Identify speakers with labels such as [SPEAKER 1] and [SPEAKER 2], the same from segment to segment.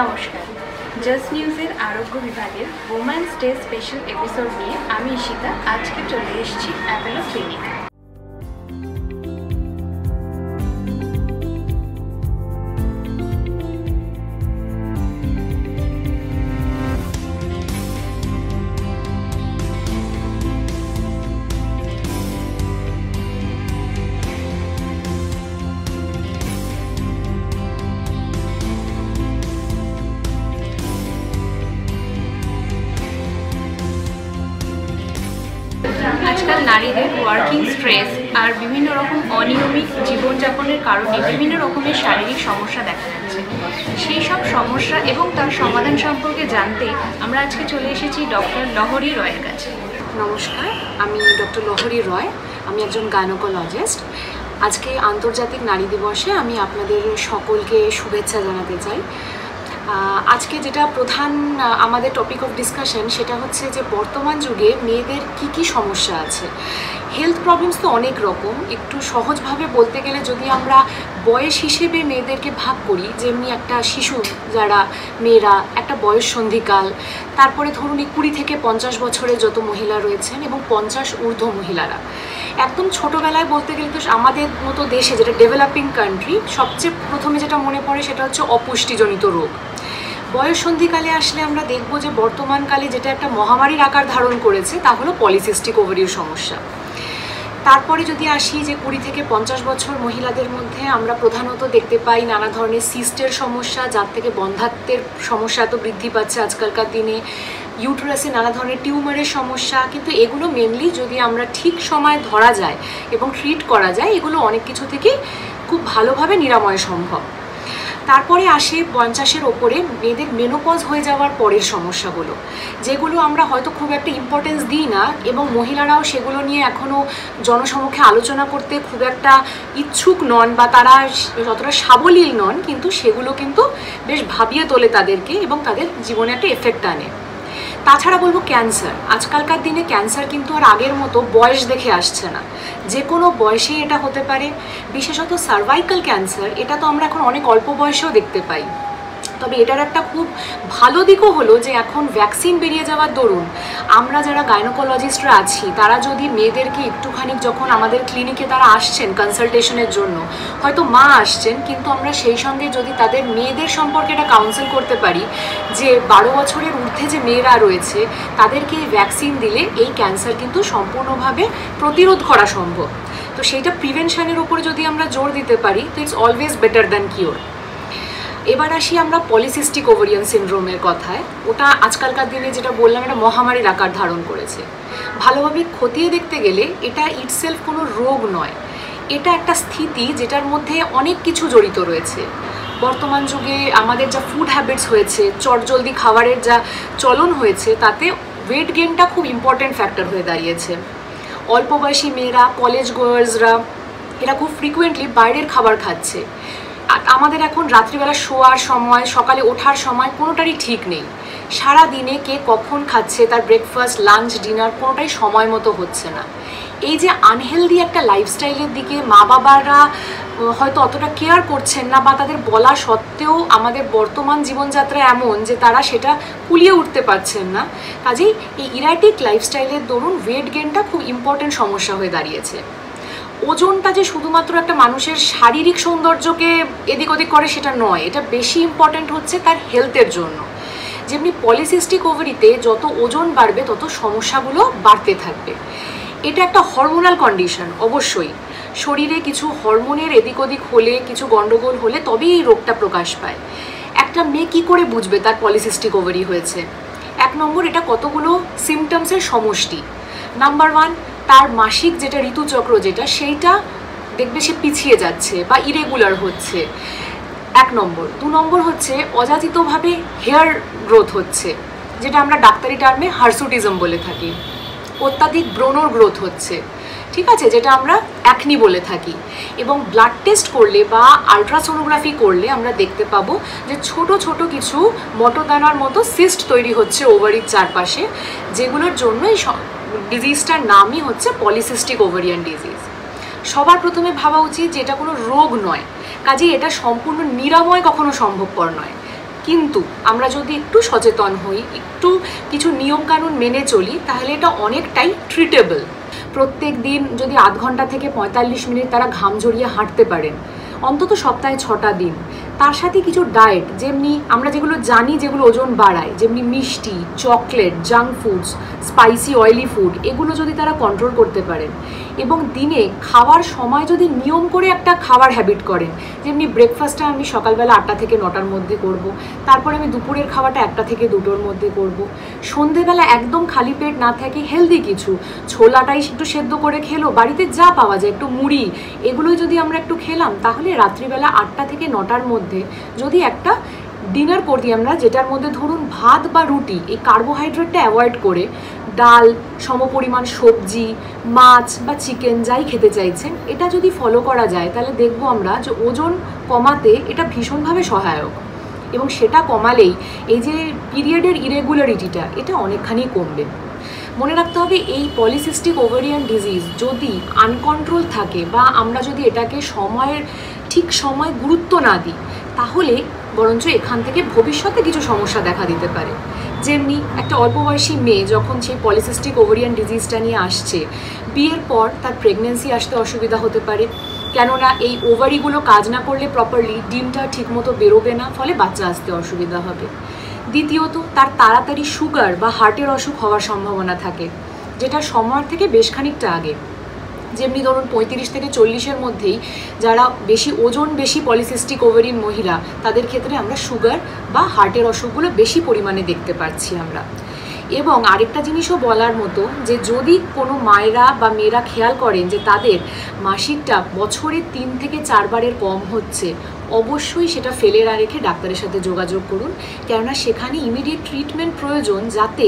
[SPEAKER 1] নমস্কার, জাস্ট নিউজের আরোগ্য বিভাগের ওমেন্স ডে স্পেশাল এপিসোড নিয়ে আমি ঈশিতা আজকে চলে এসেছি অ্যাপোলো ক্লিনিক। আজকাল নারীদের ওয়ার্কিং স্ট্রেস আর বিভিন্ন রকম অনিয়মিত জীবনযাপনের কারণে বিভিন্ন রকমের শারীরিক সমস্যা দেখা যাচ্ছে। সেই সব সমস্যা এবং তার সমাধান সম্পর্কে জানতে আমরা আজকে চলে এসেছি ডক্টর লহরী রয়ের কাছে।
[SPEAKER 2] নমস্কার, আমি ডক্টর লহরী রয়। আমি একজন গাইনোকোলজিস্ট। আজকে আন্তর্জাতিক নারী দিবসে আমি আপনাদের সকলকে শুভেচ্ছা জানাতে চাই। আজকে যেটা প্রধান আমাদের টপিক অফ ডিসকাশন সেটা হচ্ছে যে বর্তমান যুগে মেয়েদের কি সমস্যা আছে। হেলথ প্রবলেমস তো অনেক রকম। একটু সহজভাবে বলতে গেলে যদি আমরা বয়স হিসেবে মেয়েদেরকে ভাগ করি, যেমনি একটা শিশু যারা মেয়েরা একটা বয়স সন্ধিকাল, তারপরে ধরুন 20 থেকে 50 বছরের যত মহিলা রয়েছেন এবং 50 ঊর্ধ্ব মহিলারা। একদম ছোটোবেলায় বলতে গেলে তো আমাদের মতো দেশে যেটা ডেভেলপিং কান্ট্রি, সবচেয়ে প্রথমে যেটা মনে পড়ে সেটা হচ্ছে অপুষ্টিজনিত রোগ। বয়ঃসন্ধিকালে আসলে আমরা দেখব যে বর্তমানকালে যেটা একটা মহামারীর আকার ধারণ করেছে তা হলো পলিসিস্টিক ওভারির সমস্যা। তারপরে যদি আসি যে 20 থেকে 50 বছর মহিলাদের মধ্যে আমরা প্রধানত দেখতে পাই নানা ধরনের সিস্টের সমস্যা, যার থেকে বন্ধ্যাত্বের সমস্যা এত বৃদ্ধি পাচ্ছে আজকালকার দিনে। ইউটেরাসে নানা ধরনের টিউমারের সমস্যা, কিন্তু এগুলো মেনলি যদি আমরা ঠিক সময় ধরা যায় এবং ট্রিট করা যায়, এগুলো অনেক কিছু থেকেই খুব ভালোভাবে নিরাময় সম্ভব। তারপরে আসে 50-এর ওপরে মেয়েদের মেনোপজ হয়ে যাওয়ার পরের সমস্যাগুলো, যেগুলো আমরা হয়তো খুব একটা ইম্পর্টেন্স দিই না এবং মহিলারাও সেগুলো নিয়ে এখনও জনসমক্ষে আলোচনা করতে খুব একটা ইচ্ছুক নন বা তারা যতটা সাবলীল নন, কিন্তু সেগুলো কিন্তু বেশ ভাবিয়ে তোলে তাদেরকে এবং তাদের জীবনে একটা এফেক্ট আনে। তাছাড়া বলবো ক্যান্সার। আজকালকার দিনে ক্যান্সার কিন্তু আর আগের মতো বয়স দেখে আসছে না, যে কোনো বয়সেই এটা হতে পারে। বিশেষত সার্ভাইকাল ক্যান্সার, এটা তো আমরা এখন অনেক অল্প বয়সেও দেখতে পাই। তবে এটার একটা খুব ভালো দিকও হলো যে এখন ভ্যাকসিন বেরিয়ে যাওয়ার দরুন আমরা যারা গাইনোকোলজিস্টরা আছি তারা যদি মেয়েদেরকে একটুখানি যখন আমাদের ক্লিনিকে তারা আসছেন কনসালটেশনের জন্য, হয়তো মা আসছেন, কিন্তু আমরা সেই সঙ্গে যদি তাদের মেয়েদের সম্পর্কে এটা কাউন্সেল করতে পারি যে 12 বছরের ঊর্ধ্বে যে মেয়েরা রয়েছে তাদেরকে ভ্যাকসিন দিলে এই ক্যান্সার কিন্তু সম্পূর্ণভাবে প্রতিরোধ করা সম্ভব। তো সেইটা প্রিভেনশনের উপরে যদি আমরা জোর দিতে পারি তো it's always better than cure. এবার আসি আমরা পলিসিস্টিক ওভারিয়ান সিনড্রোমের কথায়। ওটা আজকালকার দিনে যেটা বললাম এটা মহামারীর আকার ধারণ করেছে। ভালোভাবে খতিয়ে দেখতে গেলে এটা ইটসেলফ কোনো রোগ নয়, এটা একটা স্থিতি যেটার মধ্যে অনেক কিছু জড়িত রয়েছে। বর্তমান যুগে আমাদের যা ফুড হ্যাবিটস হয়েছে, চটজলদি খাবারের যা চলন হয়েছে, তাতে ওয়েট গেইনটা খুব ইম্পর্টেন্ট ফ্যাক্টর হয়ে দাঁড়িয়েছে। অল্প বয়সী মেয়েরা, কলেজ গোয়ার্সরা এরা খুব ফ্রিকুয়েন্টলি বাইরের খাবার খাচ্ছে। আমাদের এখন রাত্রিবেলা শোয়ার সময়, সকালে ওঠার সময় কোনোটারই ঠিক নেই। সারা দিনে কে কখন খাচ্ছে, তার ব্রেকফাস্ট, লাঞ্চ, ডিনার কোনোটাই সময় মতো হচ্ছে না। এই যে আনহেলদি একটা লাইফস্টাইলের দিকে মা বাবারা হয়তো অতটা কেয়ার করছেন না, বা তাদের বলা সত্ত্বেও আমাদের বর্তমান জীবনযাত্রা এমন যে তারা সেটা কুলিয়ে উঠতে পারছেন না। কাজেই এই ইরাটিক লাইফস্টাইলের দরুন ওয়েট গেইনটা খুব ইম্পর্টেন্ট সমস্যা হয়ে দাঁড়িয়েছে। ওজনটা যে শুধুমাত্র একটা মানুষের শারীরিক সৌন্দর্যকে এদিক ওদিক করে সেটা নয়, এটা বেশি ইম্পর্টেন্ট হচ্ছে তার হেলথের জন্য। যেমনি পলিসিস্টিক ওভারিতে যত ওজন বাড়বে তত সমস্যাগুলো বাড়তে থাকবে। এটা একটা হরমোনাল কন্ডিশন। অবশ্যই শরীরে কিছু হরমোনের এদিক ওদিক হলে, কিছু গণ্ডগোল হলে তবেই এই রোগটা প্রকাশ পায়। একটা মেয়ে কী করে বুঝবে তার পলিসিস্টিক ওভারি হয়েছে? 1 নম্বর, এটা কতগুলো সিমটমসের সমষ্টি। নাম্বার 1, তার মাসিক যেটা ঋতুচক্র যেটা সেইটা দেখবে সে পিছিয়ে যাচ্ছে বা ইরেগুলার হচ্ছে, 1 নম্বর। 2 নম্বর হচ্ছে অযাচিতভাবে হেয়ার গ্রোথ হচ্ছে, যেটা আমরা ডাক্তারি টার্মে হার্সুটিজম বলে থাকি। অত্যাধিক ব্রণর গ্রোথ হচ্ছে, ঠিক আছে, যেটা আমরা অ্যাকনি বলে থাকি। এবং ব্লাড টেস্ট করলে বা আলট্রাসোনোগ্রাফি করলে আমরা দেখতে পাবো যে ছোট ছোট কিছু মটরদানার মতো সিস্ট তৈরি হচ্ছে ওভারির চারপাশে, যেগুলোর জন্য এই ডিজিজটার নামই হচ্ছে পলিসিস্টিক ওভারিয়ান ডিজিজ। সবার প্রথমে ভাবা উচিত যে এটা কোনো রোগ নয়, কাজেই এটা সম্পূর্ণ নিরাময় কখনো সম্ভবপর নয়। কিন্তু আমরা যদি একটু সচেতন হই, একটু কিছু নিয়মকানুন মেনে চলি, তাহলে এটা অনেকটাই ট্রিটেবল। প্রত্যেক দিন যদি আধ ঘন্টা থেকে 45 মিনিট তারা ঘাম ঝরিয়ে হাঁটতে পারেন, অন্তত সপ্তাহে 6টা দিন, তার সাথে কিছু ডায়েট, যেমনি আমরা যেগুলো জানি যেগুলো ওজন বাড়ায়, যেমনি মিষ্টি, chocolate, junk foods, spicy oily food, এগুলো যদি তারা কন্ট্রোল করতে পারেন এবং দিনে খাওয়ার সময় যদি নিয়ম করে একটা খাবার হ্যাবিট করেন, যেমনি ব্রেকফাস্টটা আমি সকালবেলা 8টা থেকে 9টার মধ্যে করব, তারপর আমি দুপুরের খাওয়াটা 1টা থেকে 2টোর মধ্যে করব, সন্ধেবেলা একদম খালি পেট না থাকে হেলদি কিছু, ছোলাটাই একটু সেদ্ধ করে খেলো, বাড়িতে যা পাওয়া যায় একটু মুড়ি, এগুলোই যদি আমরা একটু খেলাম, তাহলে রাত্রিবেলা 8টা থেকে 9টার মধ্যে যদি একটা ডিনার করি আমরা, যেটার মধ্যে ধরুন ভাত বা রুটি, এই কার্বোহাইড্রেটটা অ্যাভয়েড করে ডাল, সমপরিমাণ সবজি, মাছ বা চিকেন যাই খেতে চাইছেন, এটা যদি ফলো করা যায়, তাহলে দেখবো আমরা যে ওজন কমাতে এটা ভীষণভাবে সহায়ক। এবং সেটা কমালেই এই যে পিরিয়ডের ইরেগুলারিটিটা, এটা অনেকখানি কমবে। মনে রাখতে হবে, এই পলিসিস্টিক ওভারিয়ান ডিজিজ যদি আনকন্ট্রোল থাকে বা আমরা যদি এটাকে ঠিক সময় গুরুত্ব না দিই, তাহলে বরঞ্চ এখান থেকে ভবিষ্যতে কিছু সমস্যা দেখা দিতে পারে। যেমনি একটা অল্প বয়সী মেয়ে যখন সেই পলিসিস্টিক ওভারিয়ান ডিজিজটা নিয়ে আসছে, বিয়ের পর তার প্রেগনেন্সি আসতে অসুবিধা হতে পারে, কেননা এই ওভারিগুলো কাজ না করলে প্রপারলি ডিমটা ঠিকমতো বেরোবে না, ফলে বাচ্চা আসতে অসুবিধা হবে। দ্বিতীয়ত, তার তাড়াতাড়ি সুগার বা হার্টের অসুখ হওয়ার সম্ভাবনা থাকে, যেটা সময়ের থেকে বেশ খানিকটা আগে। যেমনি ধরুন 35 থেকে 40-এর মধ্যেই যারা বেশি পলিসিস্টিক ওভারিয়ান মহিলা, তাদের ক্ষেত্রে আমরা সুগার বা হার্টের অসুখগুলো বেশি পরিমাণে দেখতে পাচ্ছি আমরা। এবং আরেকটা জিনিসও বলার মতো, যে যদি কোনো মায়েরা বা মেয়েরা খেয়াল করেন যে তাদের মাসিকটা বছরে 3 থেকে 4 বারের কম হচ্ছে, অবশ্যই সেটা ফেলে না রেখে ডাক্তারের সাথে যোগাযোগ করুন, কেননা সেখানে ইমিডিয়েট ট্রিটমেন্ট প্রয়োজন, যাতে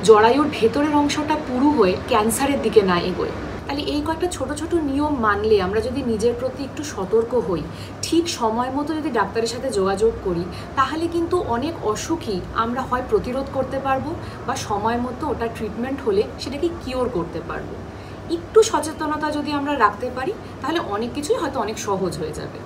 [SPEAKER 2] জরায়ুর ভেতরের অংশটা পুরু হয়ে ক্যান্সারের দিকে না এগোয়। তাহলে এই কয়েকটা ছোট ছোট নিয়ম মানলে, আমরা যদি নিজের প্রতি একটু সতর্ক হই, ঠিক সময় মতো যদি ডাক্তারের সাথে যোগাযোগ করি, তাহলে কিন্তু অনেক অসুখই আমরা হয় প্রতিরোধ করতে পারবো বা সময় মতো ওটা ট্রিটমেন্ট হলে সেটাকে কিওর করতে পারবো। একটু সচেতনতা যদি আমরা রাখতে পারি, তাহলে অনেক কিছুই হয়তো অনেক সহজ হয়ে যাবে।